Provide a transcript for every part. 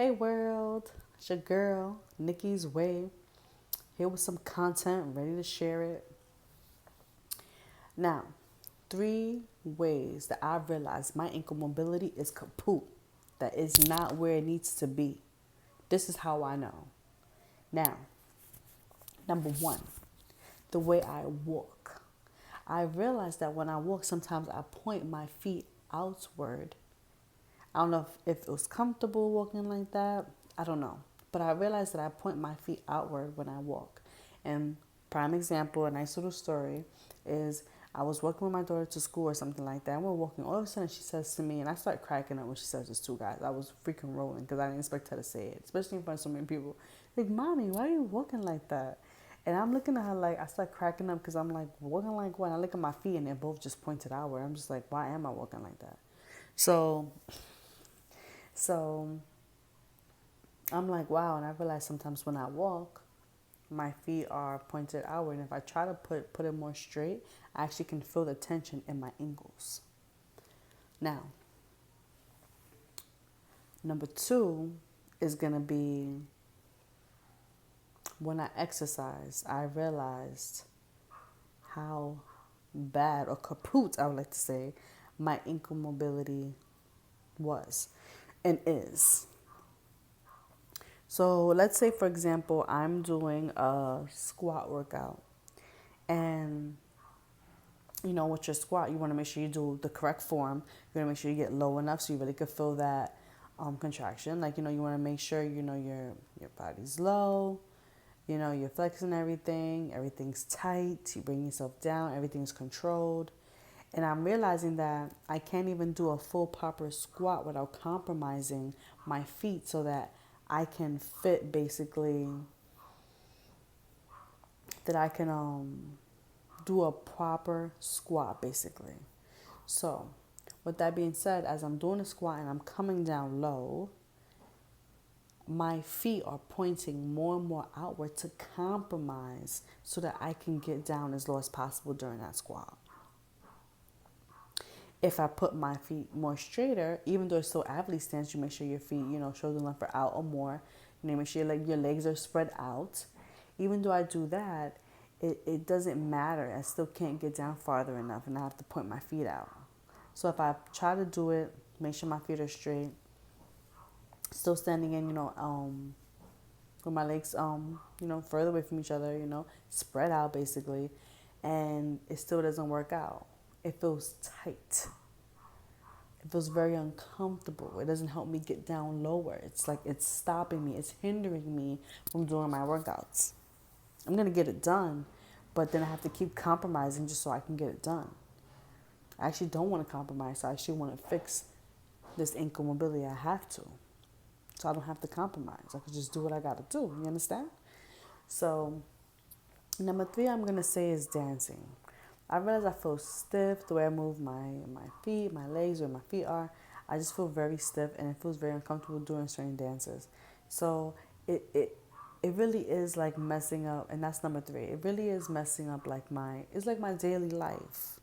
Hey world, it's your girl, Nikki's Way, here with some content, ready to share it. Now, 3 ways that I've realized my ankle mobility is kaput, that is not where it needs to be. This is how I know. Now, number one, the way I walk. I realize that when I walk, sometimes I point my feet outward. I don't know if it was comfortable walking like that. I don't know. But I realized that I point my feet outward when I walk. And prime example, a nice little story is I was walking with my daughter to school or something like that. And we're walking. All of a sudden, she says to me, and I start cracking up when she says this to guys. I was freaking rolling because I didn't expect her to say it, especially in front of so many people. Like, mommy, why are you walking like that? And I'm looking at her like, I start cracking up because I'm like, walking like what? And I look at my feet and they're both just pointed outward. I'm just like, why am I walking like that? So so I'm like, wow. And I realize sometimes when I walk, my feet are pointed outward. And if I try to put it more straight, I actually can feel the tension in my ankles. Now, number two is going to be when I exercise, I realized how bad or kaput, I would like to say, my ankle mobility was and is. So let's say, for example, I'm doing a squat workout. And, with your squat, you want to make sure you do the correct form. You want to make sure you get low enough so you really could feel that contraction. Like, you want to make sure, your body's low. You're flexing everything. Everything's tight. You bring yourself down. Everything's controlled. And I'm realizing that I can't even do a full proper squat without compromising my feet so that I can fit basically, that I can do a proper squat basically. So, with that being said, as I'm doing a squat and I'm coming down low, my feet are pointing more and more outward to compromise so that I can get down as low as possible during that squat. If I put my feet more straighter, even though it's still athlete stance, you make sure your feet, shoulder length are out or more. Make sure your legs are spread out. Even though I do that, it doesn't matter. I still can't get down farther enough and I have to point my feet out. So if I try to do it, make sure my feet are straight, still standing in, with my legs, further away from each other, spread out basically, and it still doesn't work out. It feels tight. It feels very uncomfortable. It doesn't help me get down lower. It's like it's stopping me. It's hindering me from doing my workouts. I'm going to get it done, but then I have to keep compromising just so I can get it done. I actually don't want to compromise. I actually want to fix this ankle mobility. I have to. So I don't have to compromise. I can just do what I got to do. You understand? So, number three, I'm going to say is dancing. I realize I feel stiff the way I move my feet, my legs, where my feet are. I just feel very stiff and it feels very uncomfortable doing certain dances. So it really is like messing up, and that's number three. It really is messing up it's like my daily life.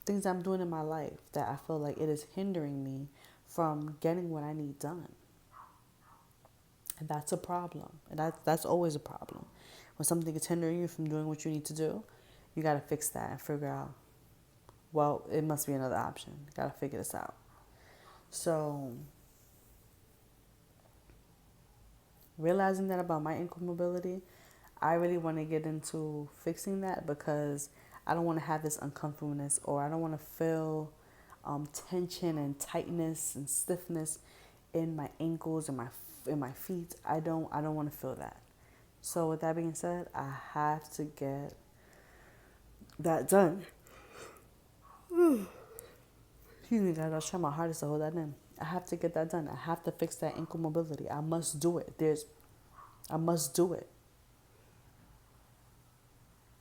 Things I'm doing in my life that I feel like it is hindering me from getting what I need done. And that's a problem. And that's always a problem. When something is hindering you from doing what you need to do, you got to fix that and figure out, well, it must be another option. You got to figure this out. So, realizing that about my ankle mobility, I really want to get into fixing that because I don't want to have this uncomfortableness, or I don't want to feel tension and tightness and stiffness in my ankles and my feet. I don't want to feel that. So with that being said, I have to get that done. Excuse me, guys. I was trying my hardest to hold that in. I have to get that done. I have to fix that ankle mobility. I must do it. I must do it.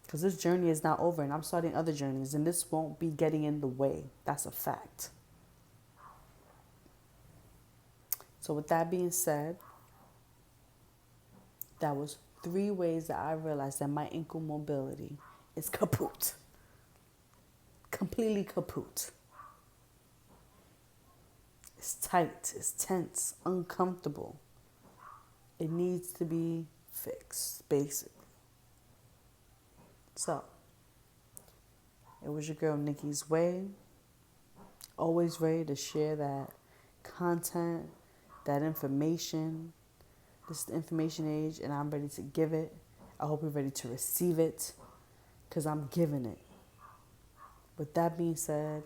Because this journey is not over and I'm starting other journeys and this won't be getting in the way. That's a fact. So with that being said, that was 3 ways that I realized that my ankle mobility is kaput. Completely kaput. It's tight, it's tense, uncomfortable. It needs to be fixed, basically. So, it was your girl Nikki's Way. Always ready to share that content, that information. This is the information age, and I'm ready to give it. I hope you're ready to receive it, because I'm giving it. With that being said,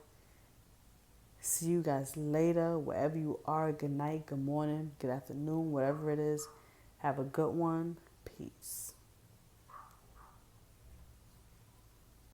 see you guys later, wherever you are. Good night, good morning, good afternoon, whatever it is. Have a good one. Peace.